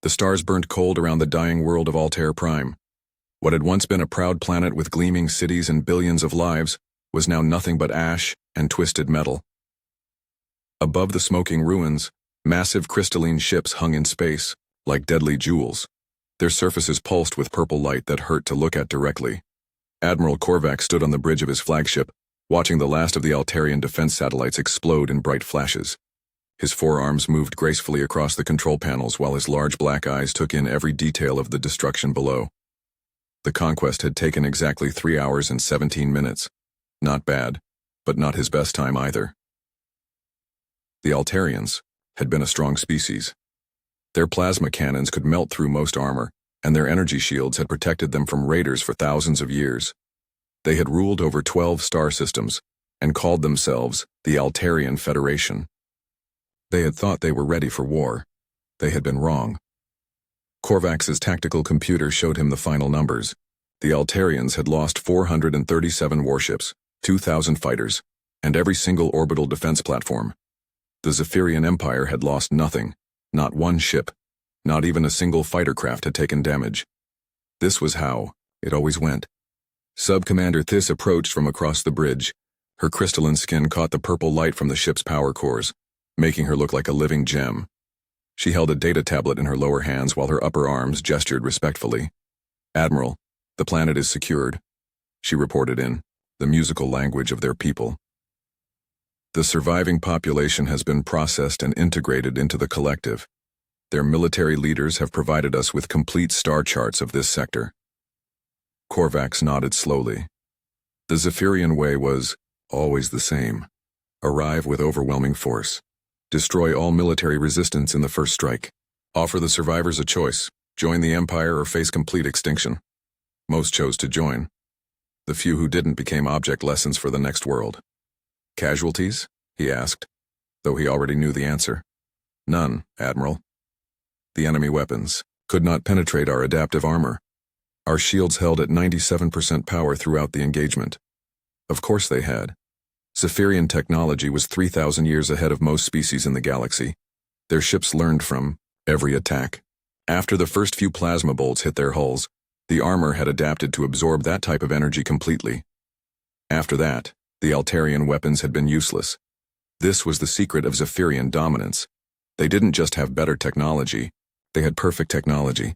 The stars burnt cold around the dying world of Altair Prime. What had once been a proud planet with gleaming cities and billions of lives was now nothing but ash and twisted metal. Above the smoking ruins, massive crystalline ships hung in space, like deadly jewels. Their surfaces pulsed with purple light that hurt to look at directly. Admiral Korvac stood on the bridge of his flagship, watching the last of the Altarian defense satellites explode in bright flashes. His forearms moved gracefully across the control panels while his large black eyes took in every detail of the destruction below. The conquest had taken exactly 3 hours and 17 minutes. Not bad, but not his best time either. The Altarians had been a strong species. Their plasma cannons could melt through most armor, and their energy shields had protected them from raiders for thousands of years. They had ruled over 12 star systems and called themselves the Altarian Federation. They had thought they were ready for war. They had been wrong. Korvac's tactical computer showed him the final numbers. The Altarians had lost 437 warships, 2,000 fighters, and every single orbital defense platform. The Zephyrian Empire had lost nothing, not one ship, not even a single fighter craft had taken damage. This was how it always went. Sub-Commander Thys approached from across the bridge. Her crystalline skin caught the purple light from the ship's power cores, making her look like a living gem. She held a data tablet in her lower hands while her upper arms gestured respectfully. "Admiral, the planet is secured," she reported in the musical language of their people. "The surviving population has been processed and integrated into the collective. Their military leaders have provided us with complete star charts of this sector." Korvac nodded slowly. The Zephyrian way was always the same. Arrive with overwhelming force. Destroy all military resistance in the first strike. Offer the survivors a choice: join the Empire or face complete extinction. Most chose to join. The few who didn't became object lessons for the next world. "Casualties?" he asked, though he already knew the answer. "None, Admiral. The enemy weapons could not penetrate our adaptive armor. Our shields held at 97% power throughout the engagement." Of course they had. Zephyrian technology was 3,000 years ahead of most species in the galaxy. Their ships learned from every attack. After the first few plasma bolts hit their hulls, the armor had adapted to absorb that type of energy completely. After that, the Altarian weapons had been useless. This was the secret of Zephyrian dominance. They didn't just have better technology, they had perfect technology.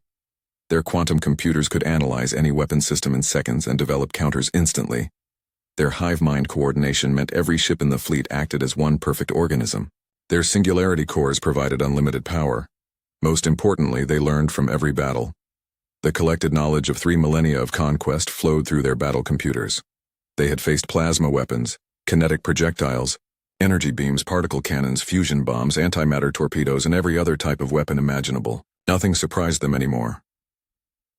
Their quantum computers could analyze any weapon system in seconds and develop counters instantly. Their hive mind coordination meant every ship in the fleet acted as one perfect organism. Their singularity cores provided unlimited power. Most importantly, they learned from every battle. The collected knowledge of 3 millennia of conquest flowed through their battle computers. They had faced plasma weapons, kinetic projectiles, energy beams, particle cannons, fusion bombs, antimatter torpedoes, and every other type of weapon imaginable. Nothing surprised them anymore.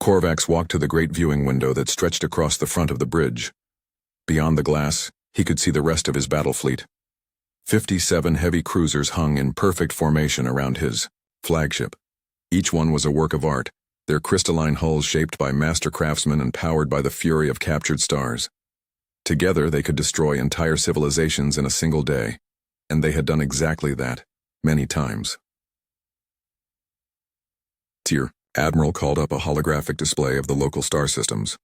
Korvac walked to the great viewing window that stretched across the front of the bridge. Beyond the glass, he could see the rest of his battle fleet. 57 heavy cruisers hung in perfect formation around his flagship. Each one was a work of art, their crystalline hulls shaped by master craftsmen and powered by the fury of captured stars. Together they could destroy entire civilizations in a single day, and they had done exactly that, many times. "Tier." Admiral called up a holographic display of the local star systems.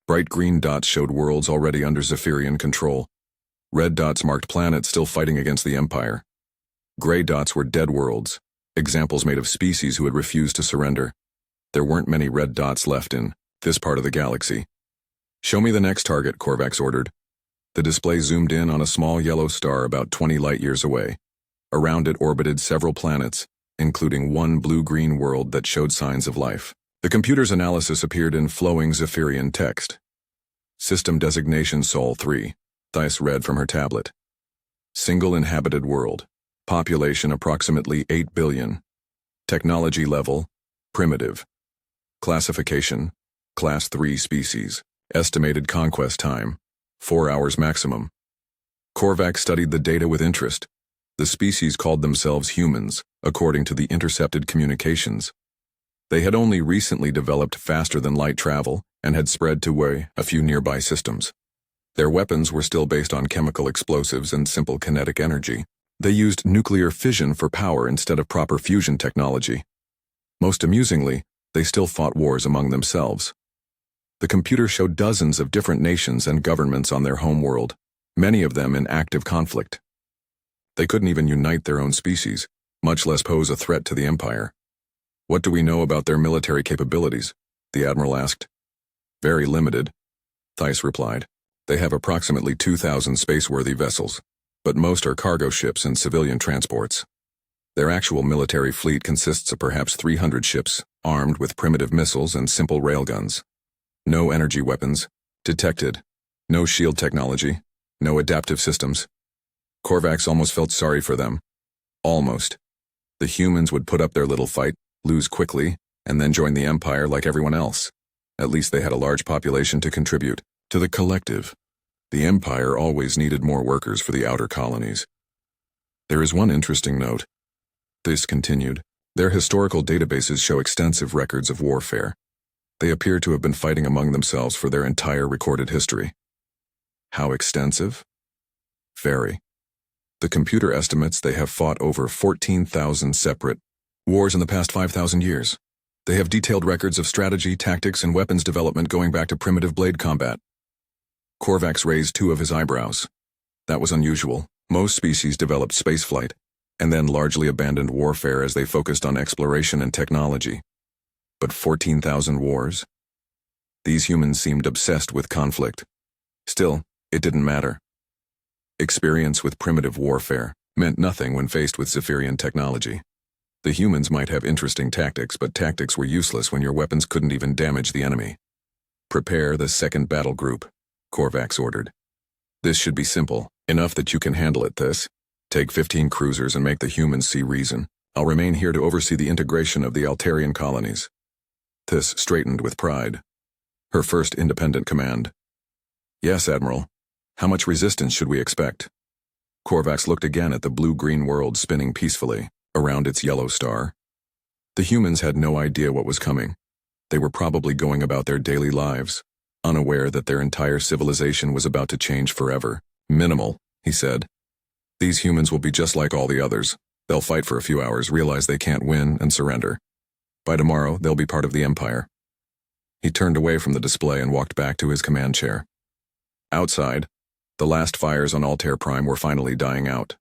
Bright green dots showed worlds already under Zephyrian control. Red dots marked planets still fighting against the Empire. Gray dots were dead worlds, examples made of species who had refused to surrender. There weren't many red dots left in this part of the galaxy. "Show me the next target," Korvac ordered. The display zoomed in on a small yellow star about 20 light-years away. Around it orbited several planets, including one blue-green world that showed signs of life. The computer's analysis appeared in flowing Zephyrian text. "System designation Sol 3, Thys read from her tablet. "Single inhabited world. Population approximately 8 billion. Technology level, primitive. Classification, Class 3 species. Estimated conquest time, 4 hours maximum." Korvac studied the data with interest. The species called themselves humans, according to the intercepted communications. They had only recently developed faster-than-light travel and had spread to a few nearby systems. Their weapons were still based on chemical explosives and simple kinetic energy. They used nuclear fission for power instead of proper fusion technology. Most amusingly, they still fought wars among themselves. The computer showed dozens of different nations and governments on their home world, many of them in active conflict. They couldn't even unite their own species, much less pose a threat to the Empire. "What do we know about their military capabilities?" the Admiral asked. "Very limited," Theiss replied. "They have approximately 2,000 space-worthy vessels, but most are cargo ships and civilian transports. Their actual military fleet consists of perhaps 300 ships, armed with primitive missiles and simple railguns. No energy weapons detected, no shield technology, no adaptive systems." Korvax almost felt sorry for them. Almost. The humans would put up their little fight, lose quickly, and then join the Empire like everyone else. At least they had a large population to contribute to the collective. The Empire always needed more workers for the outer colonies. "There is one interesting note," this continued. "Their historical databases show extensive records of warfare. They appear to have been fighting among themselves for their entire recorded history." "How extensive?" "Very. The computer estimates they have fought over 14,000 separate wars in the past 5,000 years. They have detailed records of strategy, tactics, and weapons development going back to primitive blade combat." Korvax raised two of his eyebrows. That was unusual. Most species developed spaceflight, and then largely abandoned warfare as they focused on exploration and technology. But 14,000 wars? These humans seemed obsessed with conflict. Still, it didn't matter. Experience with primitive warfare meant nothing when faced with Zephyrian technology. The humans might have interesting tactics, but tactics were useless when your weapons couldn't even damage the enemy. "Prepare the second battle group," Korvax ordered. "This should be simple, enough that you can handle it. Take 15 cruisers and make the humans see reason. I'll remain here to oversee the integration of the Altarian colonies." This straightened with pride. Her first independent command. "Yes, Admiral. How much resistance should we expect?" Korvax looked again at the blue-green world spinning peacefully around its yellow star. The humans had no idea what was coming. They were probably going about their daily lives, unaware that their entire civilization was about to change forever. "Minimal," he said. "These humans will be just like all the others. They'll fight for a few hours, realize they can't win, and surrender. By tomorrow, they'll be part of the Empire." He turned away from the display and walked back to his command chair. Outside, the last fires on Altair Prime were finally dying out.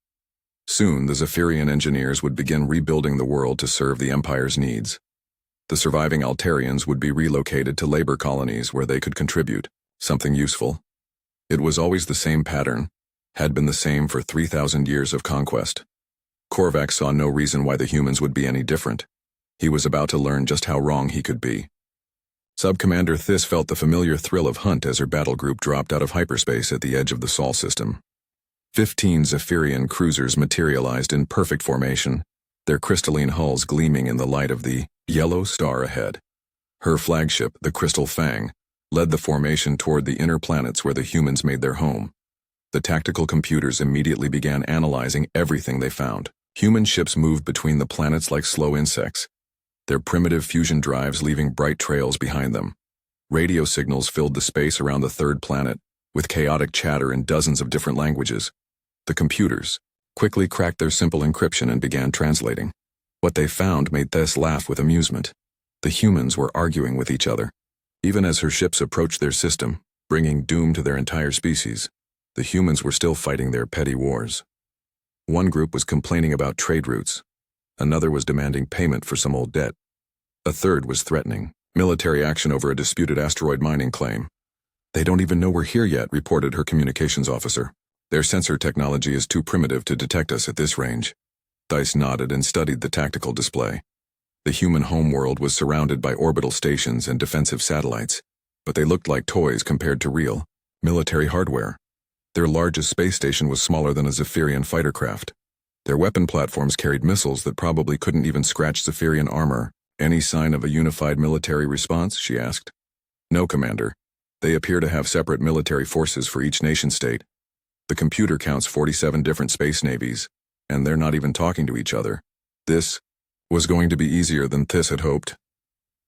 Soon, the Zephyrian engineers would begin rebuilding the world to serve the Empire's needs. The surviving Altarians would be relocated to labor colonies where they could contribute something useful. It was always the same pattern, had been the same for 3,000 years of conquest. Korvax saw no reason why the humans would be any different. He was about to learn just how wrong he could be. Sub-Commander Thys felt the familiar thrill of hunt as her battle group dropped out of hyperspace at the edge of the Sol system. 15 Zephyrian cruisers materialized in perfect formation, their crystalline hulls gleaming in the light of the yellow star ahead. Her flagship, the Crystal Fang, led the formation toward the inner planets where the humans made their home. The tactical computers immediately began analyzing everything they found. Human ships moved between the planets like slow insects, their primitive fusion drives leaving bright trails behind them. Radio signals filled the space around the third planet, with chaotic chatter in dozens of different languages. The computers quickly cracked their simple encryption and began translating. What they found made Thys laugh with amusement. The humans were arguing with each other. Even as her ships approached their system, bringing doom to their entire species, the humans were still fighting their petty wars. One group was complaining about trade routes. Another was demanding payment for some old debt. A third was threatening military action over a disputed asteroid mining claim. "They don't even know we're here yet," reported her communications officer. "Their sensor technology is too primitive to detect us at this range." Thys nodded and studied the tactical display. The human homeworld was surrounded by orbital stations and defensive satellites, but they looked like toys compared to real military hardware. Their largest space station was smaller than a Zephyrian fighter craft. Their weapon platforms carried missiles that probably couldn't even scratch Zephyrian armor. "Any sign of a unified military response?" she asked. "No, Commander. They appear to have separate military forces for each nation-state. The computer counts 47 different space navies, and they're not even talking to each other." This was going to be easier than Thys had hoped.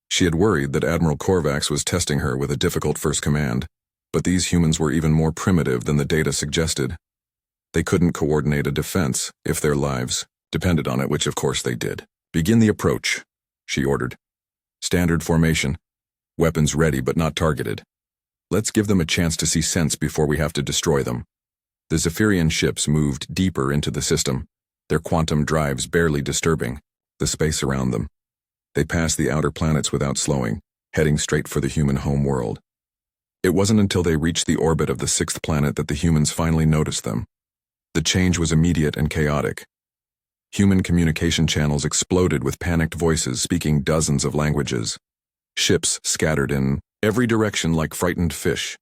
She had worried that Admiral Korvax was testing her with a difficult first command, but these humans were even more primitive than the data suggested. They couldn't coordinate a defense if their lives depended on it, which of course they did. "Begin the approach." she ordered. Standard formation. Weapons ready but not targeted. Let's give them a chance to see sense before we have to destroy them. The Zephyrian ships moved deeper into the system, their quantum drives barely disturbing the space around them. They passed the outer planets without slowing, heading straight for the human home world. It wasn't until they reached the orbit of the sixth planet that the humans finally noticed them. The change was immediate and chaotic. Human communication channels exploded with panicked voices speaking dozens of languages. Ships scattered in every direction like frightened fish.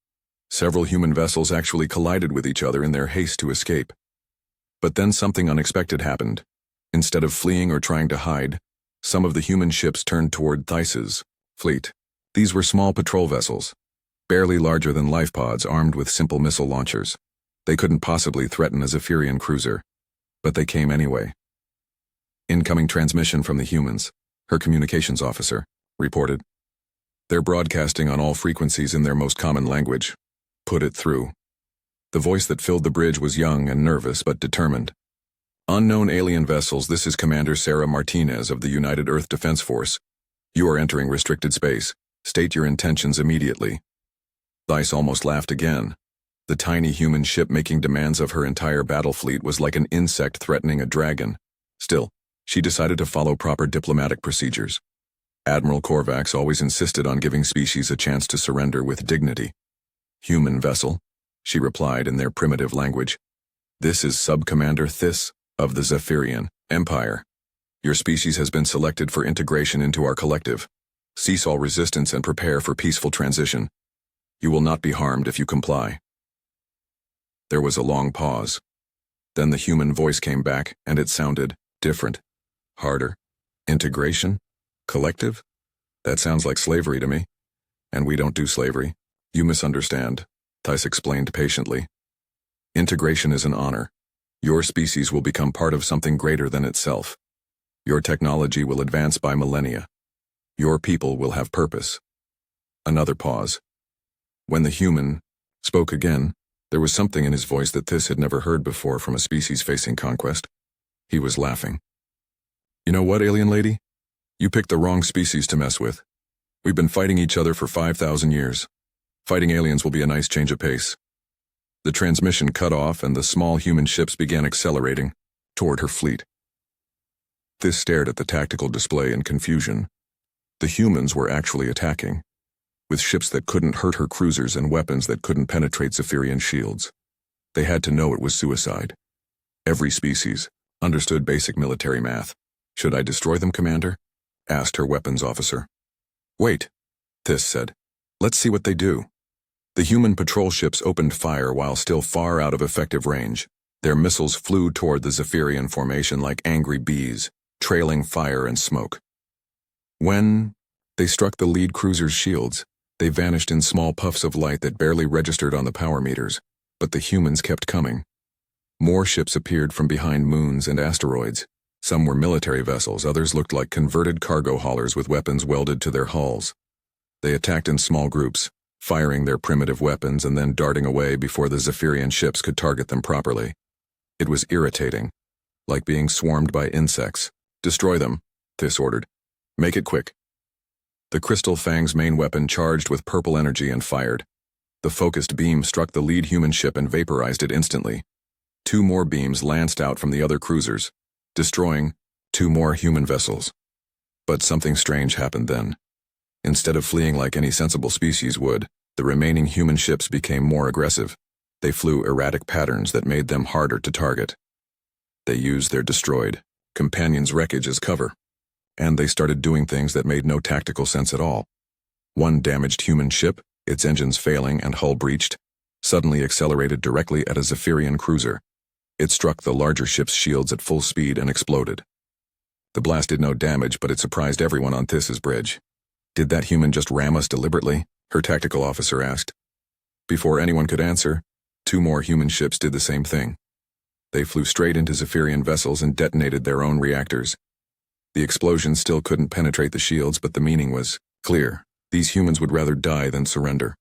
Several human vessels actually collided with each other in their haste to escape. But then something unexpected happened. Instead of fleeing or trying to hide, some of the human ships turned toward Theis's fleet. These were small patrol vessels, barely larger than life pods armed with simple missile launchers. They couldn't possibly threaten a Zephyrian cruiser, but they came anyway. Incoming transmission from the humans, her communications officer reported. They're broadcasting on all frequencies in their most common language. Put it through. The voice that filled the bridge was young and nervous but determined. Unknown alien vessels, this is Commander Sarah Martinez of the United Earth Defense Force. You are entering restricted space. State your intentions immediately. Theis almost laughed again. The tiny human ship making demands of her entire battle fleet was like an insect threatening a dragon. Still, she decided to follow proper diplomatic procedures. Admiral Korvax always insisted on giving species a chance to surrender with dignity. Human vessel, she replied in their primitive language. This is Sub-Commander Thys of the Zephyrian Empire. Your species has been selected for integration into our collective. Cease all resistance and prepare for peaceful transition. You will not be harmed if you comply. There was a long pause. Then the human voice came back, and it sounded different, harder. Integration? Collective? That sounds like slavery to me. And we don't do slavery. You misunderstand, Theis explained patiently. Integration is an honor. Your species will become part of something greater than itself. Your technology will advance by millennia. Your people will have purpose. Another pause. When the human spoke again, there was something in his voice that Thys had never heard before from a species facing conquest. He was laughing. You know what, alien lady? You picked the wrong species to mess with. We've been fighting each other for 5,000 years. Fighting aliens will be a nice change of pace. The transmission cut off and the small human ships began accelerating toward her fleet. Thys stared at the tactical display in confusion. The humans were actually attacking, with ships that couldn't hurt her cruisers and weapons that couldn't penetrate Zephyrian shields. They had to know it was suicide. Every species understood basic military math. Should I destroy them, Commander? Asked her weapons officer. Wait, Thys said. Let's see what they do. The human patrol ships opened fire while still far out of effective range. Their missiles flew toward the Zephyrian formation like angry bees, trailing fire and smoke. When they struck the lead cruiser's shields, they vanished in small puffs of light that barely registered on the power meters, but the humans kept coming. More ships appeared from behind moons and asteroids. Some were military vessels, others looked like converted cargo haulers with weapons welded to their hulls. They attacked in small groups, firing their primitive weapons and then darting away before the Zephyrian ships could target them properly. It was irritating, like being swarmed by insects. Destroy them, Thys ordered. Make it quick. The Crystal Fang's main weapon charged with purple energy and fired. The focused beam struck the lead human ship and vaporized it instantly. 2 more beams lanced out from the other cruisers, destroying 2 more human vessels. But something strange happened then. Instead of fleeing like any sensible species would, the remaining human ships became more aggressive. They flew erratic patterns that made them harder to target. They used their destroyed companions' wreckage as cover, and they started doing things that made no tactical sense at all. One damaged human ship, its engines failing and hull breached, suddenly accelerated directly at a Zephyrian cruiser. It struck the larger ship's shields at full speed and exploded. The blast did no damage, but it surprised everyone on Thys's bridge. Did that human just ram us deliberately? Her tactical officer asked. Before anyone could answer, 2 more human ships did the same thing. They flew straight into Zephyrian vessels and detonated their own reactors. The explosion still couldn't penetrate the shields, but the meaning was clear. These humans would rather die than surrender.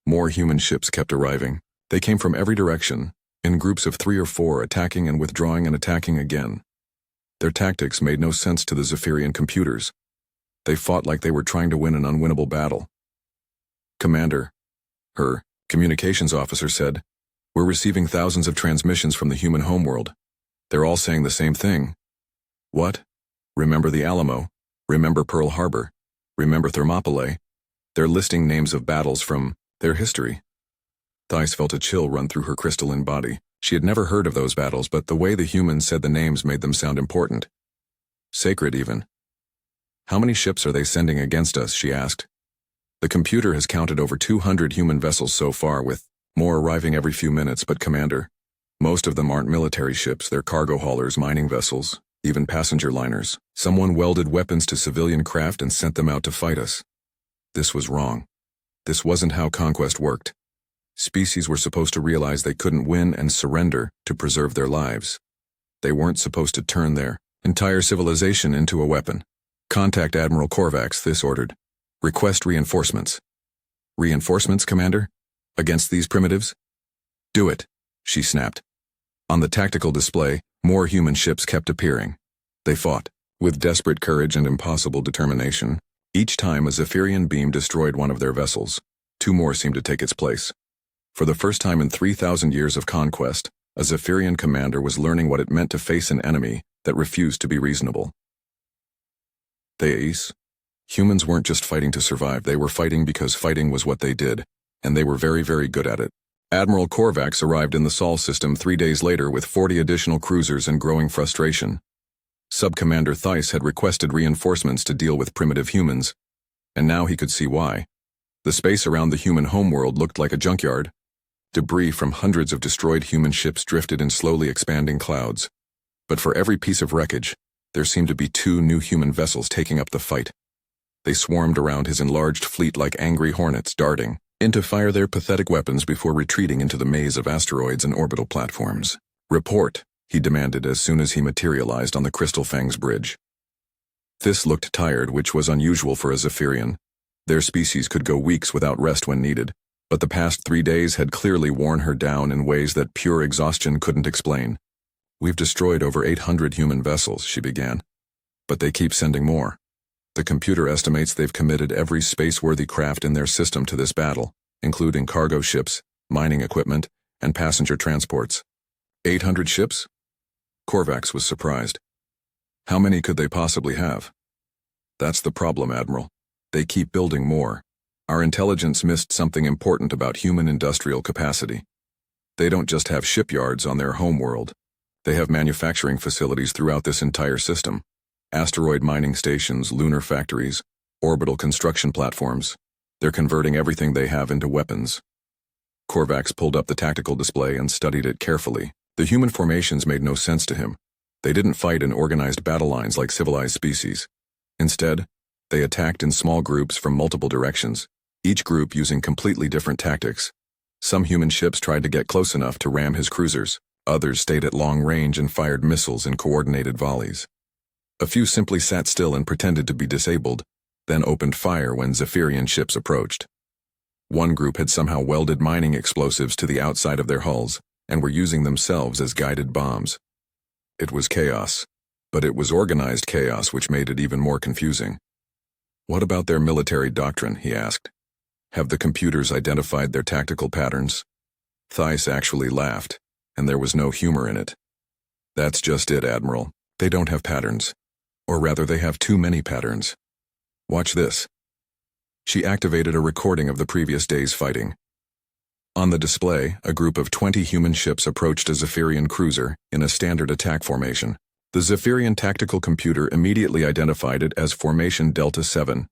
More human ships kept arriving. They came from every direction, in groups of 3 or 4, attacking and withdrawing and attacking again. Their tactics made no sense to the Zephyrian computers. They fought like they were trying to win an unwinnable battle. "Commander," her communications officer said, "we're receiving thousands of transmissions from the human homeworld. They're all saying the same thing." "What? Remember the Alamo? Remember Pearl Harbor? Remember Thermopylae?" They're listing names of battles from their history. Thais felt a chill run through her crystalline body. She had never heard of those battles, but the way the humans said the names made them sound important. Sacred, even. "How many ships are they sending against us?" she asked. "The computer has counted over 200 human vessels so far, with more arriving every few minutes, but Commander, most of them aren't military ships. They're cargo haulers, mining vessels, even passenger liners. Someone welded weapons to civilian craft and sent them out to fight us." This was wrong. This wasn't how conquest worked. Species were supposed to realize they couldn't win and surrender to preserve their lives. They weren't supposed to turn their entire civilization into a weapon. "Contact Admiral Korvax," this ordered. "Request reinforcements." "Reinforcements, Commander? Against these primitives?" "Do it," she snapped. On the tactical display, more human ships kept appearing. They fought, with desperate courage and impossible determination. Each time a Zephyrian beam destroyed one of their vessels, two more seemed to take its place. For the first time in 3,000 years of conquest, a Zephyrian commander was learning what it meant to face an enemy that refused to be reasonable. Thais. Humans weren't just fighting to survive, they were fighting because fighting was what they did, and they were very, very good at it. Admiral Korvax arrived in the Sol system 3 days later with 40 additional cruisers and growing frustration. Sub-Commander Thais had requested reinforcements to deal with primitive humans, and now he could see why. The space around the human homeworld looked like a junkyard. Debris from hundreds of destroyed human ships drifted in slowly expanding clouds. But for every piece of wreckage, there seemed to be 2 new human vessels taking up the fight. They swarmed around his enlarged fleet like angry hornets, darting in to fire their pathetic weapons before retreating into the maze of asteroids and orbital platforms. "Report," he demanded as soon as he materialized on the Crystal Fangs bridge. This looked tired, which was unusual for a Zephyrian. Their species could go weeks without rest when needed, but the past 3 days had clearly worn her down in ways that pure exhaustion couldn't explain. "We've destroyed over 800 human vessels," she began. "But they keep sending more. The computer estimates they've committed every space-worthy craft in their system to this battle, including cargo ships, mining equipment, and passenger transports." 800 ships? Korvax was surprised. "How many could they possibly have?" "That's the problem, Admiral. They keep building more. Our intelligence missed something important about human industrial capacity. They don't just have shipyards on their homeworld. They have manufacturing facilities throughout this entire system. Asteroid mining stations, lunar factories, orbital construction platforms. They're converting everything they have into weapons." Korvax pulled up the tactical display and studied it carefully. The human formations made no sense to him. They didn't fight in organized battle lines like civilized species. Instead, they attacked in small groups from multiple directions, each group using completely different tactics. Some human ships tried to get close enough to ram his cruisers. Others stayed at long range and fired missiles in coordinated volleys. A few simply sat still and pretended to be disabled, then opened fire when Zephyrian ships approached. One group had somehow welded mining explosives to the outside of their hulls and were using themselves as guided bombs. It was chaos, but it was organized chaos, which made it even more confusing. "What about their military doctrine?" he asked. "Have the computers identified their tactical patterns?" Thais actually laughed, and there was no humor in it. "That's just it, Admiral. They don't have patterns. Or rather, they have too many patterns. Watch this." She activated a recording of the previous day's fighting. On the display, a group of 20 human ships approached a Zephyrian cruiser in a standard attack formation. The Zephyrian tactical computer immediately identified it as Formation Delta 7,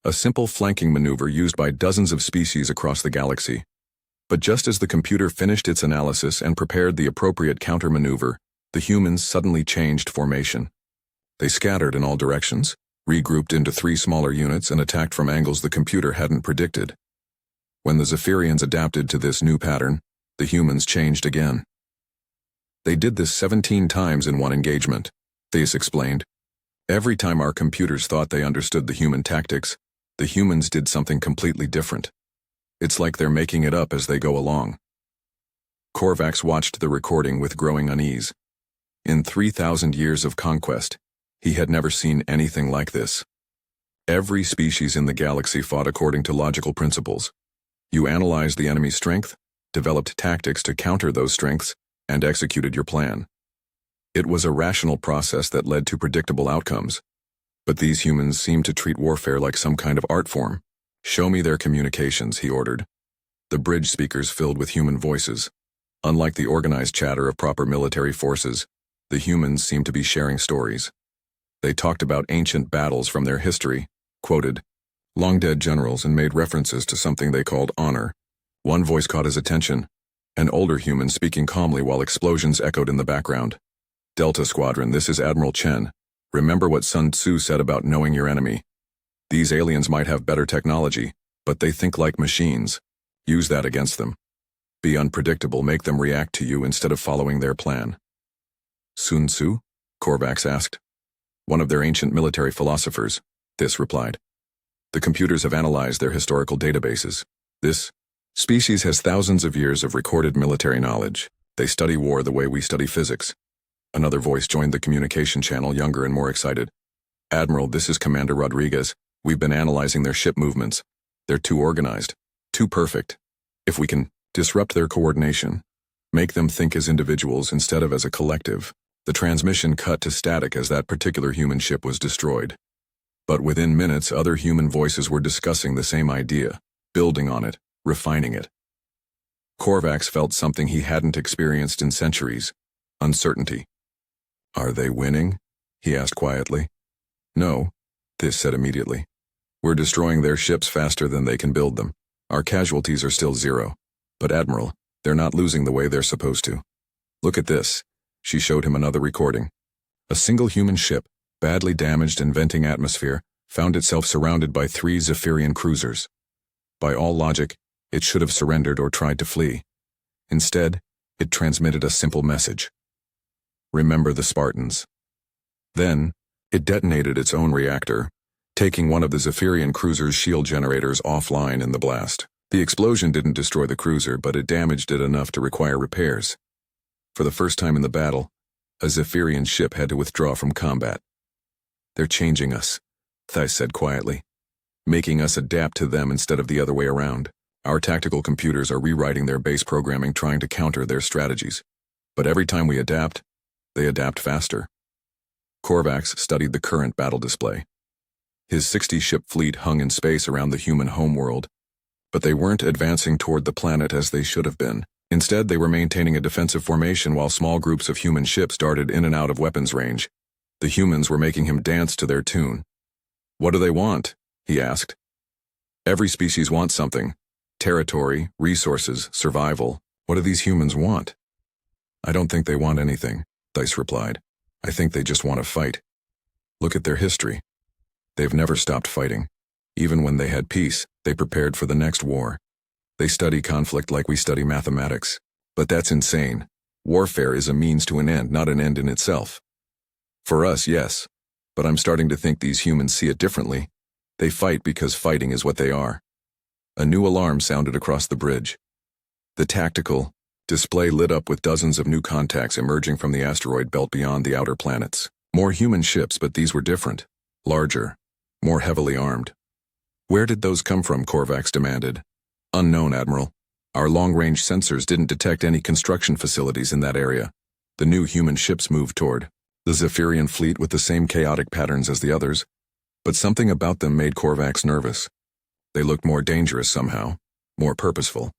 a simple flanking maneuver used by dozens of species across the galaxy. But just as the computer finished its analysis and prepared the appropriate counter-maneuver, the humans suddenly changed formation. They scattered in all directions, regrouped into 3 smaller units, and attacked from angles the computer hadn't predicted. When the Zephyrians adapted to this new pattern, the humans changed again. "They did this 17 times in one engagement," Thais explained. "Every time our computers thought they understood the human tactics, the humans did something completely different. It's like they're making it up as they go along." Korvax watched the recording with growing unease. In 3,000 years of conquest, he had never seen anything like this. Every species in the galaxy fought according to logical principles. You analyzed the enemy's strength, developed tactics to counter those strengths, and executed your plan. It was a rational process that led to predictable outcomes. But these humans seemed to treat warfare like some kind of art form. "Show me their communications," he ordered. The bridge speakers filled with human voices. Unlike the organized chatter of proper military forces, the humans seemed to be sharing stories. They talked about ancient battles from their history, quoted long-dead generals, and made references to something they called honor. One voice caught his attention, an older human speaking calmly while explosions echoed in the background. "Delta Squadron, this is Admiral Chen. Remember what Sun Tzu said about knowing your enemy. These aliens might have better technology, but they think like machines. Use that against them. Be unpredictable, make them react to you instead of following their plan." "Sun Tzu?" Korvax asked. "One of their ancient military philosophers," this replied. "The computers have analyzed their historical databases. This species has thousands of years of recorded military knowledge. They study war the way we study physics." Another voice joined the communication channel, younger and more excited. "Admiral, this is Commander Rodriguez. We've been analyzing their ship movements. They're too organized, too perfect. If we can disrupt their coordination, make them think as individuals instead of as a collective." The transmission cut to static as that particular human ship was destroyed. But within minutes, other human voices were discussing the same idea, building on it, refining it. Korvax felt something he hadn't experienced in centuries: uncertainty. "Are they winning?" he asked quietly. "No," this said immediately. "We're destroying their ships faster than they can build them. Our casualties are still 0. But Admiral, they're not losing the way they're supposed to. Look at this." She showed him another recording. A single human ship, badly damaged and venting atmosphere, found itself surrounded by 3 Zephyrian cruisers. By all logic, it should have surrendered or tried to flee. Instead, it transmitted a simple message: "Remember the Spartans." Then, it detonated its own reactor, taking one of the Zephyrian cruiser's shield generators offline in the blast. The explosion didn't destroy the cruiser, but it damaged it enough to require repairs. For the first time in the battle, a Zephyrian ship had to withdraw from combat. "They're changing us," Thais said quietly, "making us adapt to them instead of the other way around. Our tactical computers are rewriting their base programming, trying to counter their strategies. But every time we adapt, they adapt faster." Korvax studied the current battle display. His 60-ship fleet hung in space around the human homeworld, but they weren't advancing toward the planet as they should have been. Instead, they were maintaining a defensive formation while small groups of human ships darted in and out of weapons range. The humans were making him dance to their tune. "What do they want?" he asked. "Every species wants something. Territory, resources, survival. What do these humans want?" "I don't think they want anything," Thais replied. "I think they just want to fight. Look at their history. They've never stopped fighting. Even when they had peace, they prepared for the next war. They study conflict like we study mathematics. But that's insane. Warfare is a means to an end, not an end in itself. For us, yes. But I'm starting to think these humans see it differently. They fight because fighting is what they are." A new alarm sounded across the bridge. The tactical display lit up with dozens of new contacts emerging from the asteroid belt beyond the outer planets. More human ships, but these were different. Larger. More heavily armed. "Where did those come from?" Korvax demanded. "Unknown, Admiral. Our long-range sensors didn't detect any construction facilities in that area." The new human ships moved toward the Zephyrian fleet with the same chaotic patterns as the others, but something about them made Korvax nervous. They looked more dangerous somehow, more purposeful.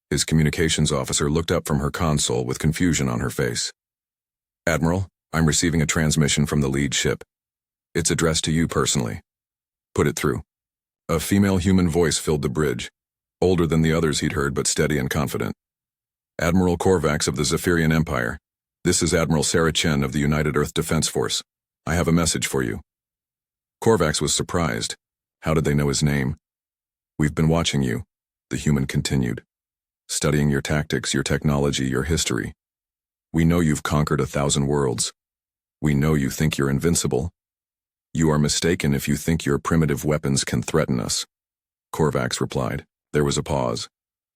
His communications officer looked up from her console with confusion on her face. "Admiral, I'm receiving a transmission from the lead ship. It's addressed to you personally." "Put it through." A female human voice filled the bridge, older than the others he'd heard but steady and confident. "Admiral Korvax of the Zephyrian Empire. This is Admiral Sarah Chen of the United Earth Defense Force. I have a message for you." Korvax was surprised. How did they know his name? "We've been watching you," the human continued. "Studying your tactics, your technology, your history. We know you've conquered 1,000 worlds. We know you think you're invincible. You are mistaken if you think your primitive weapons can threaten us." Korvax replied. There was a pause.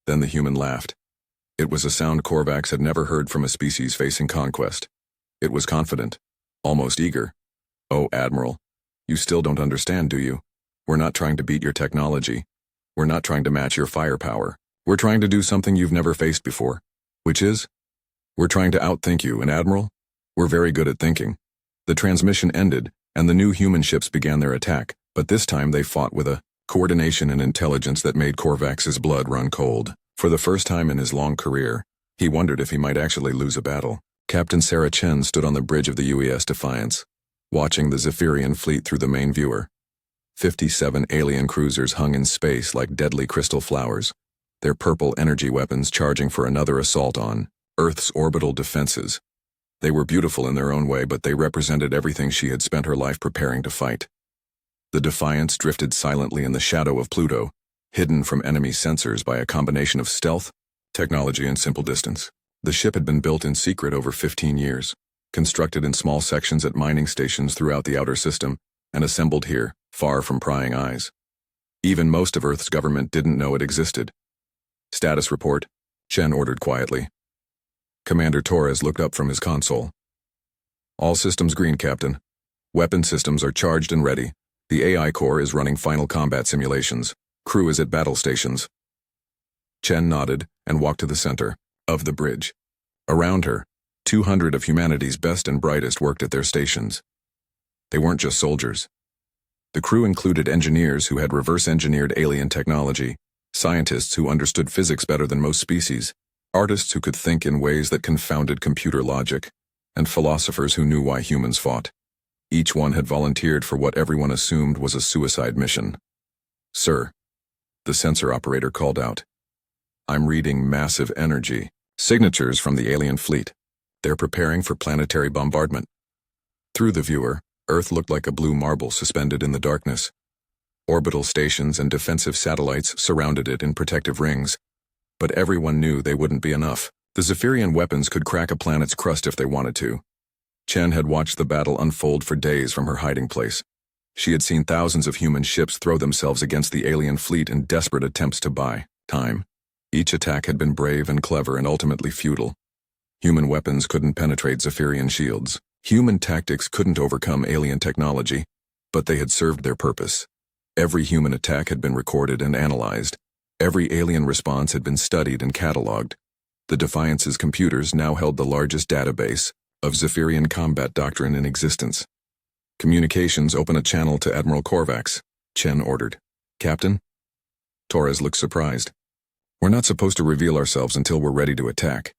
Then the human laughed. It was a sound Korvax had never heard from a species facing conquest. It was confident, almost eager. "Oh, Admiral, you still don't understand, do you? We're not trying to beat your technology. We're not trying to match your firepower. We're trying to do something you've never faced before. Which is? We're trying to outthink you, and Admiral, we're very good at thinking. The transmission ended, and the new human ships began their attack, but this time they fought with a coordination and intelligence that made Korvax's blood run cold. For the first time in his long career, he wondered if he might actually lose a battle. Captain Sarah Chen stood on the bridge of the UES Defiance, watching the Zephyrian fleet through the main viewer. 57 alien cruisers hung in space like deadly crystal flowers, their purple energy weapons charging for another assault on Earth's orbital defenses. They were beautiful in their own way, but they represented everything she had spent her life preparing to fight. The Defiance drifted silently in the shadow of Pluto, hidden from enemy sensors by a combination of stealth, technology, and simple distance. The ship had been built in secret over 15 years, constructed in small sections at mining stations throughout the outer system, and assembled here, far from prying eyes. Even most of Earth's government didn't know it existed. Status report, Chen ordered quietly. Commander Torres looked up from his console. All systems green, Captain. Weapon systems are charged and ready. The AI core is running final combat simulations. Crew is at battle stations. Chen nodded and walked to the center of the bridge. Around her, 200 of humanity's best and brightest worked at their stations. They weren't just soldiers. The crew included engineers who had reverse-engineered alien technology, scientists who understood physics better than most species, artists who could think in ways that confounded computer logic, and philosophers who knew why humans fought. Each one had volunteered for what everyone assumed was a suicide mission. Sir, the sensor operator called out. I'm reading massive energy. Signatures from the alien fleet. They're preparing for planetary bombardment. Through the viewer, Earth looked like a blue marble suspended in the darkness. Orbital stations and defensive satellites surrounded it in protective rings. But everyone knew they wouldn't be enough. The Zephyrian weapons could crack a planet's crust if they wanted to. Chen had watched the battle unfold for days from her hiding place. She had seen thousands of human ships throw themselves against the alien fleet in desperate attempts to buy time. Each attack had been brave and clever and ultimately futile. Human weapons couldn't penetrate Zephyrian shields. Human tactics couldn't overcome alien technology, but they had served their purpose. Every human attack had been recorded and analyzed. Every alien response had been studied and cataloged. The Defiance's computers now held the largest database of Zephyrian combat doctrine in existence. Communications, open a channel to Admiral Korvax, Chen ordered. Captain? Torres looked surprised. We're not supposed to reveal ourselves until we're ready to attack.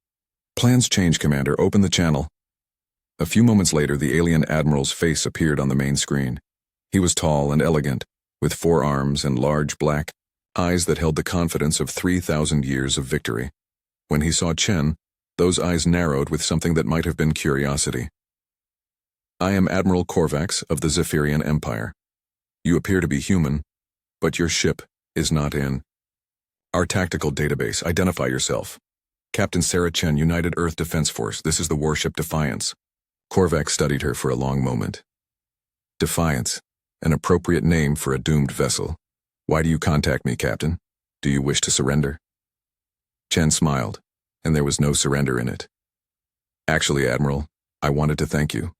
Plans change, Commander. Open the channel. A few moments later, the alien admiral's face appeared on the main screen. He was tall and elegant, with 4 arms and large black eyes that held the confidence of 3,000 years of victory. When he saw Chen, those eyes narrowed with something that might have been curiosity. I am Admiral Korvax of the Zephyrian Empire. You appear to be human, but your ship is not in our tactical database. Identify yourself. Captain Sarah Chen, United Earth Defense Force. This is the Warship Defiance. Korvax studied her for a long moment. Defiance, an appropriate name for a doomed vessel. Why do you contact me, Captain? Do you wish to surrender? Chen smiled, and there was no surrender in it. Actually, Admiral, I wanted to thank you.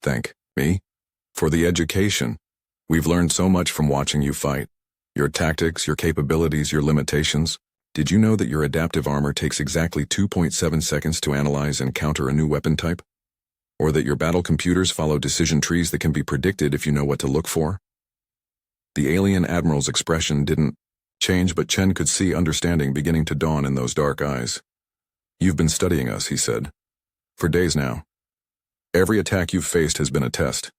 Thank me? For the education. We've learned so much from watching you fight. Your tactics, your capabilities, your limitations. Did you know that your adaptive armor takes exactly 2.7 seconds to analyze and counter a new weapon type? Or that your battle computers follow decision trees that can be predicted if you know what to look for? The alien admiral's expression didn't change, but Chen could see understanding beginning to dawn in those dark eyes. You've been studying us, he said. For days now. Every attack you've faced has been a test.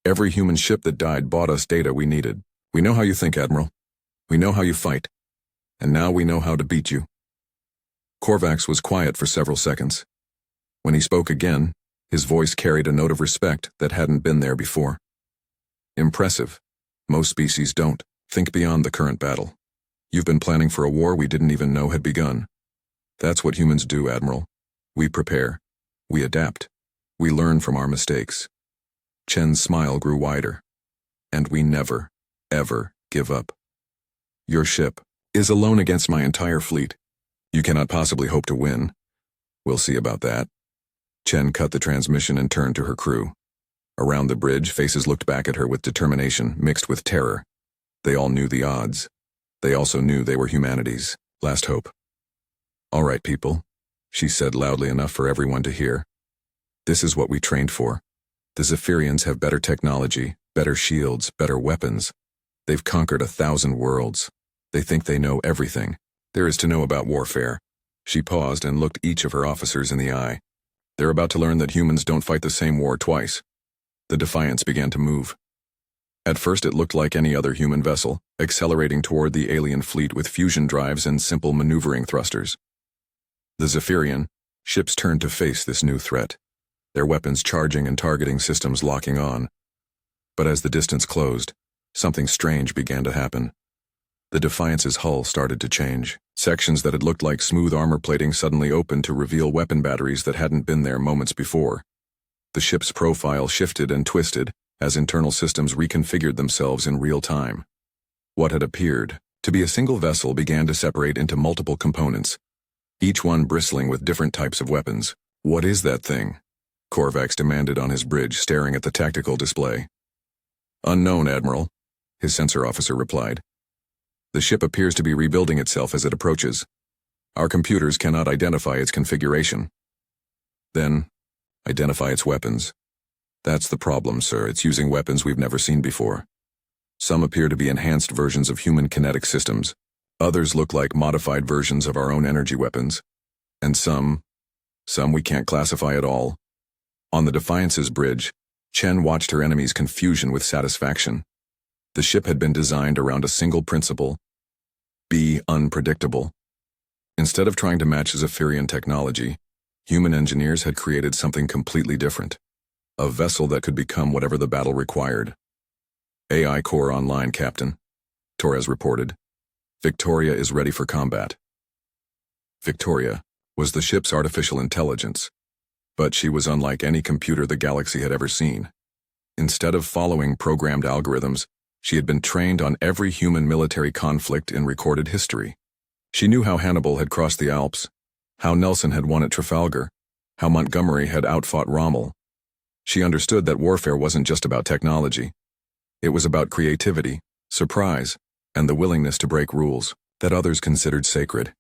Every human ship that died bought us data we needed. We know how you think, Admiral. We know how you fight. And now we know how to beat you. Korvax was quiet for several seconds. When he spoke again, his voice carried a note of respect that hadn't been there before. Impressive. Most species don't think beyond the current battle. You've been planning for a war we didn't even know had begun. That's what humans do, Admiral. We prepare. We adapt. We learn from our mistakes. Chen's smile grew wider. And we never, ever give up. Your ship is alone against my entire fleet. You cannot possibly hope to win. We'll see about that. Chen cut the transmission and turned to her crew. Around the bridge, faces looked back at her with determination mixed with terror. They all knew the odds. They also knew they were humanity's last hope. "All right, people," she said loudly enough for everyone to hear. "This is what we trained for. The Zephyrians have better technology, better shields, better weapons. They've conquered 1,000 worlds. They think they know everything there is to know about warfare." She paused and looked each of her officers in the eye. "They're about to learn that humans don't fight the same war twice." The Defiance began to move. At first it looked like any other human vessel, accelerating toward the alien fleet with fusion drives and simple maneuvering thrusters. The Zephyrian ships turned to face this new threat, their weapons charging and targeting systems locking on. But as the distance closed, something strange began to happen. The Defiance's hull started to change. Sections that had looked like smooth armor plating suddenly opened to reveal weapon batteries that hadn't been there moments before. The ship's profile shifted and twisted as internal systems reconfigured themselves in real time. What had appeared to be a single vessel began to separate into multiple components, each one bristling with different types of weapons. "What is that thing?" Korvax demanded on his bridge, staring at the tactical display. "Unknown, Admiral," his sensor officer replied. "The ship appears to be rebuilding itself as it approaches. Our computers cannot identify its configuration." "Then, identify its weapons." "That's the problem, sir. It's using weapons we've never seen before. Some appear to be enhanced versions of human kinetic systems. Others look like modified versions of our own energy weapons. And some we can't classify at all." On the Defiance's bridge, Chen watched her enemy's confusion with satisfaction. The ship had been designed around a single principle: be unpredictable. Instead of trying to match Zephyrian technology, human engineers had created something completely different. A vessel that could become whatever the battle required. "AI core online, Captain," Torres reported. "Victoria is ready for combat." Victoria was the ship's artificial intelligence, but she was unlike any computer the galaxy had ever seen. Instead of following programmed algorithms, she had been trained on every human military conflict in recorded history. She knew how Hannibal had crossed the Alps, how Nelson had won at Trafalgar, how Montgomery had outfought Rommel. She understood that warfare wasn't just about technology. It was about creativity, surprise, and the willingness to break rules that others considered sacred.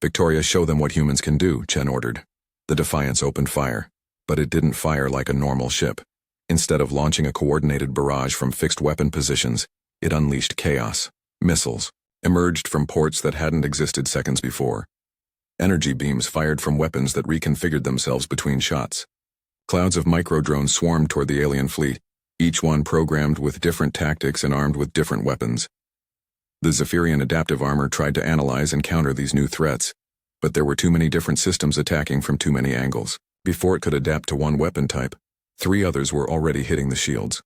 "Victoria, show them what humans can do," Chen ordered. The Defiance opened fire, but it didn't fire like a normal ship. Instead of launching a coordinated barrage from fixed weapon positions, it unleashed chaos. Missiles emerged from ports that hadn't existed seconds before. Energy beams fired from weapons that reconfigured themselves between shots. Clouds of micro-drones swarmed toward the alien fleet, each one programmed with different tactics and armed with different weapons. The Zephyrian adaptive armor tried to analyze and counter these new threats, but there were too many different systems attacking from too many angles. Before it could adapt to one weapon type, 3 others were already hitting the shields.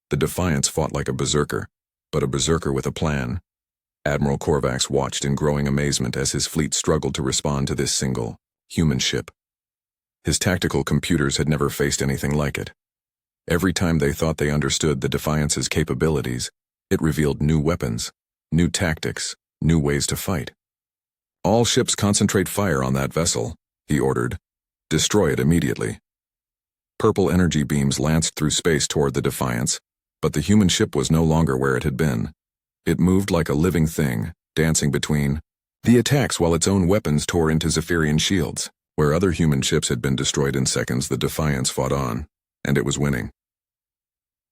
The Defiance fought like a berserker, but a berserker with a plan. Admiral Korvax watched in growing amazement as his fleet struggled to respond to this single, human ship. His tactical computers had never faced anything like it. Every time they thought they understood the Defiance's capabilities, it revealed new weapons, new tactics, new ways to fight. "All ships concentrate fire on that vessel," he ordered. "Destroy it immediately." Purple energy beams lanced through space toward the Defiance, but the human ship was no longer where it had been. It moved like a living thing, dancing between the attacks while its own weapons tore into Zephyrian shields. Where other human ships had been destroyed in seconds, the Defiance fought on, and it was winning.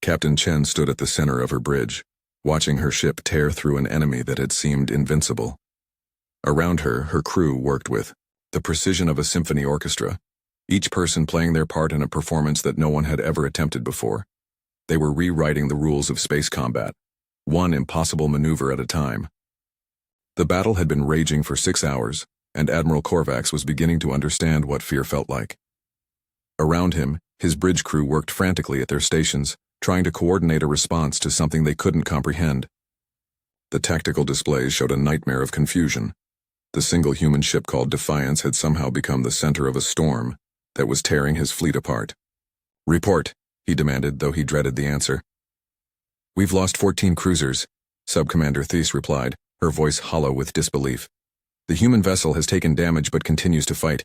Captain Chen stood at the center of her bridge, watching her ship tear through an enemy that had seemed invincible. Around her, her crew worked with the precision of a symphony orchestra, each person playing their part in a performance that no one had ever attempted before. They were rewriting the rules of space combat, one impossible maneuver at a time. The battle had been raging for 6 hours, and Admiral Korvax was beginning to understand what fear felt like. Around him, his bridge crew worked frantically at their stations, trying to coordinate a response to something they couldn't comprehend. The tactical displays showed a nightmare of confusion. The single human ship called Defiance had somehow become the center of a storm that was tearing his fleet apart. "Report," he demanded, though he dreaded the answer. "We've lost 14 cruisers," Subcommander Thies replied, her voice hollow with disbelief. "The human vessel has taken damage but continues to fight.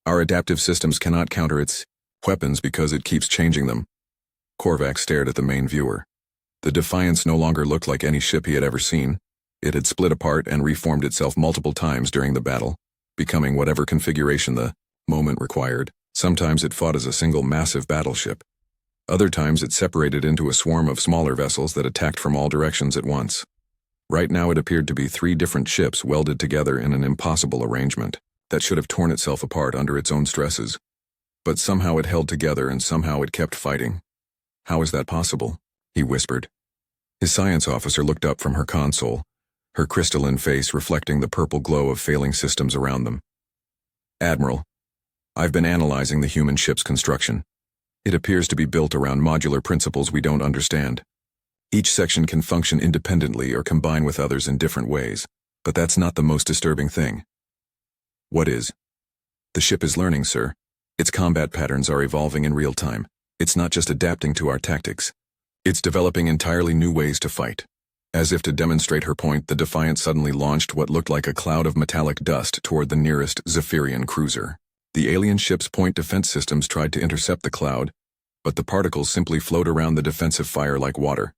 Our adaptive systems cannot counter its weapons because it keeps changing them." Korvax stared at the main viewer. The Defiance no longer looked like any ship he had ever seen. It had split apart and reformed itself multiple times during the battle, becoming whatever configuration the moment required. Sometimes it fought as a single massive battleship. Other times it separated into a swarm of smaller vessels that attacked from all directions at once. Right now it appeared to be 3 different ships welded together in an impossible arrangement that should have torn itself apart under its own stresses. But somehow it held together and somehow it kept fighting. "How is that possible?" he whispered. His science officer looked up from her console, her crystalline face reflecting the purple glow of failing systems around them. "Admiral, I've been analyzing the human ship's construction. It appears to be built around modular principles we don't understand. Each section can function independently or combine with others in different ways, but that's not the most disturbing thing." "What is?" "The ship is learning, sir. Its combat patterns are evolving in real time. It's not just adapting to our tactics. It's developing entirely new ways to fight." As if to demonstrate her point, the Defiant suddenly launched what looked like a cloud of metallic dust toward the nearest Zephyrian cruiser. The alien ship's point defense systems tried to intercept the cloud, but the particles simply flowed around the defensive fire like water.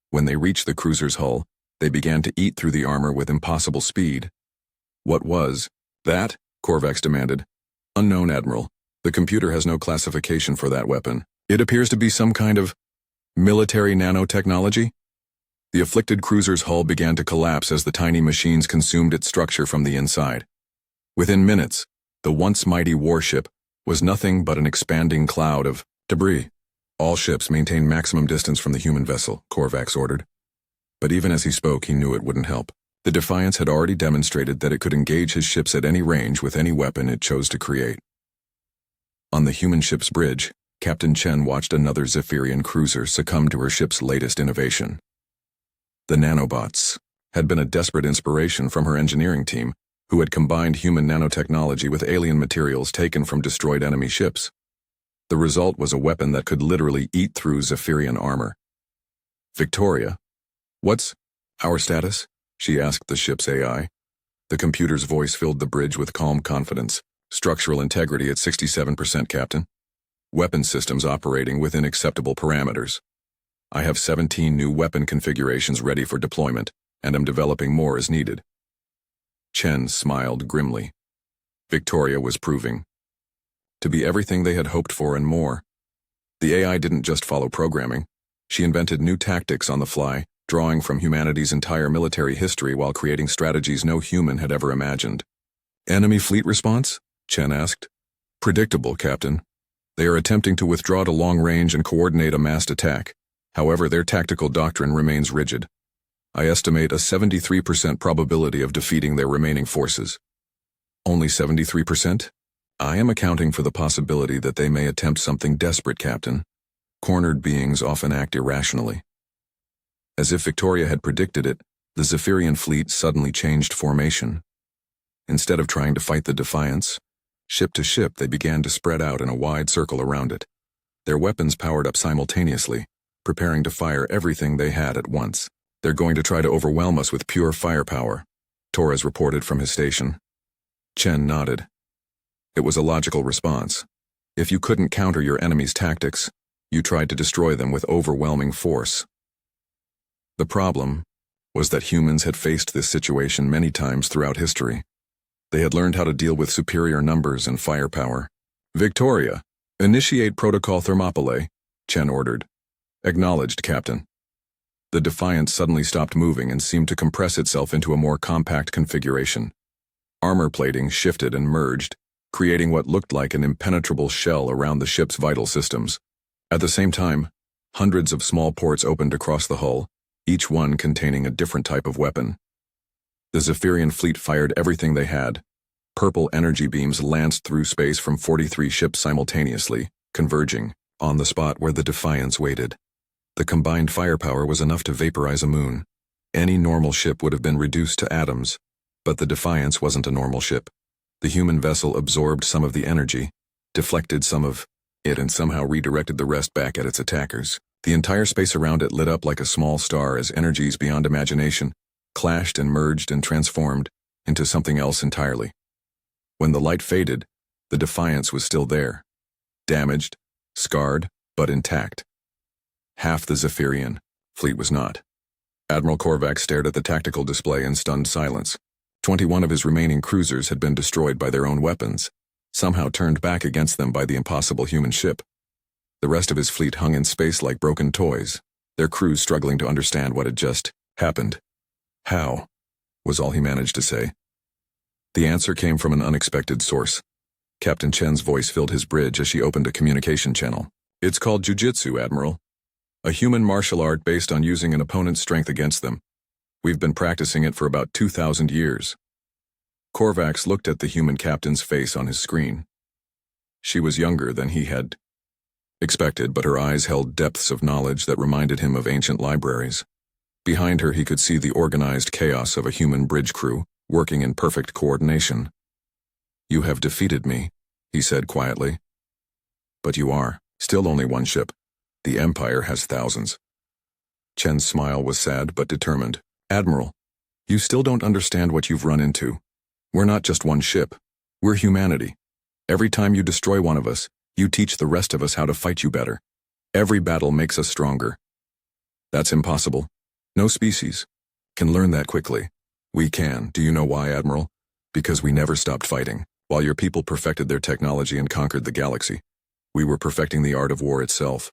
When they reached the cruiser's hull, they began to eat through the armor with impossible speed. "What was that?" Korvax demanded. "Unknown, Admiral. The computer has no classification for that weapon. It appears to be some kind of military nanotechnology." The afflicted cruiser's hull began to collapse as the tiny machines consumed its structure from the inside. Within minutes, the once mighty warship was nothing but an expanding cloud of debris. "All ships maintain maximum distance from the human vessel," Korvax ordered. But even as he spoke, he knew it wouldn't help. The Defiance had already demonstrated that it could engage his ships at any range with any weapon it chose to create. On the human ship's bridge, Captain Chen watched another Zephyrian cruiser succumb to her ship's latest innovation. The nanobots had been a desperate inspiration from her engineering team, who had combined human nanotechnology with alien materials taken from destroyed enemy ships. The result was a weapon that could literally eat through Zephyrian armor. "Victoria, what's our status?" she asked the ship's AI. The computer's voice filled the bridge with calm confidence. "Structural integrity at 67%, Captain. Weapon systems operating within acceptable parameters. I have 17 new weapon configurations ready for deployment, and am developing more as needed." Chen smiled grimly. Victoria was proving to be everything they had hoped for and more. The AI didn't just follow programming. She invented new tactics on the fly, drawing from humanity's entire military history while creating strategies no human had ever imagined. "Enemy fleet response?" Chen asked. "Predictable, Captain. They are attempting to withdraw to long range and coordinate a massed attack. However, their tactical doctrine remains rigid. I estimate a 73% probability of defeating their remaining forces." "Only 73%? I am accounting for the possibility that they may attempt something desperate, Captain. Cornered beings often act irrationally." As if Victoria had predicted it, the Zephyrian fleet suddenly changed formation. Instead of trying to fight the Defiance, ship to ship they began to spread out in a wide circle around it. Their weapons powered up simultaneously, preparing to fire everything they had at once. "They're going to try to overwhelm us with pure firepower," Torres reported from his station. Chen nodded. It was a logical response. If you couldn't counter your enemy's tactics, you tried to destroy them with overwhelming force. The problem was that humans had faced this situation many times throughout history. They had learned how to deal with superior numbers and firepower. "Victoria, initiate protocol Thermopylae," Chen ordered. "Acknowledged, Captain." The Defiant suddenly stopped moving and seemed to compress itself into a more compact configuration. Armor plating shifted and merged, creating what looked like an impenetrable shell around the ship's vital systems. At the same time, hundreds of small ports opened across the hull, each one containing a different type of weapon. The Zephyrian fleet fired everything they had. Purple energy beams lanced through space from 43 ships simultaneously, converging on the spot where the Defiance waited. The combined firepower was enough to vaporize a moon. Any normal ship would have been reduced to atoms, but the Defiance wasn't a normal ship. The human vessel absorbed some of the energy, deflected some of it, and somehow redirected the rest back at its attackers. The entire space around it lit up like a small star as energies beyond imagination clashed and merged and transformed into something else entirely. When the light faded, the Defiance was still there. Damaged, scarred, but intact. Half the Zephyrian, fleet was not. Admiral Korvax stared at the tactical display in stunned silence. 21 of his remaining cruisers had been destroyed by their own weapons, somehow turned back against them by the impossible human ship. The rest of his fleet hung in space like broken toys, their crews struggling to understand what had just happened. How? Was all he managed to say. The answer came from an unexpected source. Captain Chen's voice filled his bridge as she opened a communication channel. It's called Jiu-Jitsu, Admiral. A human martial art based on using an opponent's strength against them. We've been practicing it for about 2,000 years. Korvax looked at the human captain's face on his screen. She was younger than he had expected, but her eyes held depths of knowledge that reminded him of ancient libraries. Behind her he could see the organized chaos of a human bridge crew, working in perfect coordination. You have defeated me, he said quietly. But you are still only one ship. The Empire has thousands. Chen's smile was sad but determined. Admiral, you still don't understand what you've run into. We're not just one ship. We're humanity. Every time you destroy one of us, you teach the rest of us how to fight you better. Every battle makes us stronger. That's impossible. No species can learn that quickly. We can. Do you know why, Admiral? Because we never stopped fighting. While your people perfected their technology and conquered the galaxy, we were perfecting the art of war itself.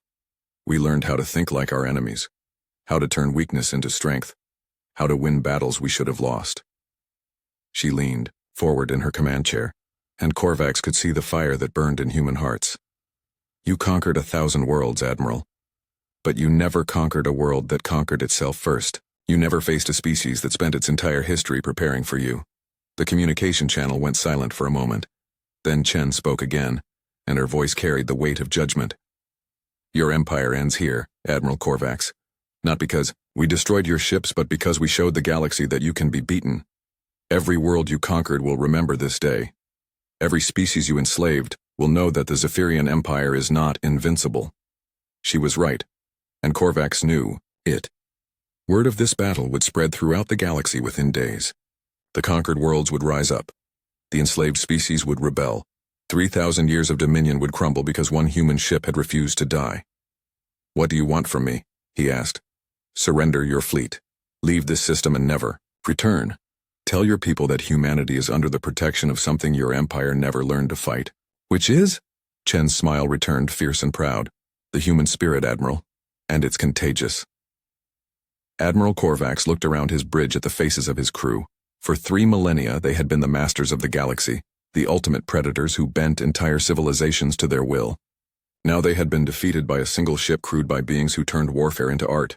We learned how to think like our enemies, how to turn weakness into strength, how to win battles we should have lost. She leaned forward in her command chair, and Korvax could see the fire that burned in human hearts. You conquered 1,000 worlds, Admiral. But you never conquered a world that conquered itself first. You never faced a species that spent its entire history preparing for you. The communication channel went silent for a moment. Then Chen spoke again, and her voice carried the weight of judgment. Your empire ends here, Admiral Korvax. Not because we destroyed your ships, but because we showed the galaxy that you can be beaten. Every world you conquered will remember this day. Every species you enslaved will know that the Zephyrian Empire is not invincible. She was right, and Korvax knew it. Word of this battle would spread throughout the galaxy within days. The conquered worlds would rise up. The enslaved species would rebel. 3,000 years of dominion would crumble because one human ship had refused to die. What do you want from me? He asked. Surrender your fleet. Leave this system and never return. Tell your people that humanity is under the protection of something your empire never learned to fight. Which is? Chen's smile returned fierce and proud. The human spirit, Admiral. And it's contagious. Admiral Korvax looked around his bridge at the faces of his crew. For 3 millennia they had been the masters of the galaxy, the ultimate predators who bent entire civilizations to their will. Now they had been defeated by a single ship crewed by beings who turned warfare into art.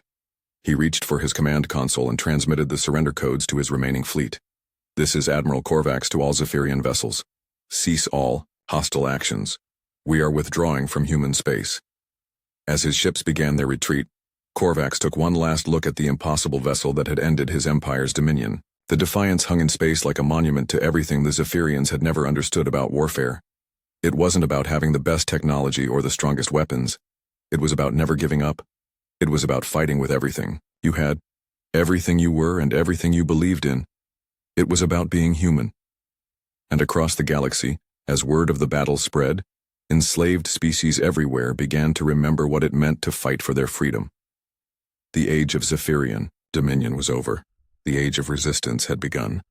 He reached for his command console and transmitted the surrender codes to his remaining fleet. This is Admiral Korvax to all Zephyrian vessels. Cease all hostile actions. We are withdrawing from human space. As his ships began their retreat, Korvax took one last look at the impossible vessel that had ended his empire's dominion. The Defiance hung in space like a monument to everything the Zephyrians had never understood about warfare. It wasn't about having the best technology or the strongest weapons. It was about never giving up. It was about fighting with everything you had, everything you were, and everything you believed in. It was about being human. And across the galaxy, as word of the battle spread, enslaved species everywhere began to remember what it meant to fight for their freedom. The age of Zephyrian dominion was over. The age of resistance had begun.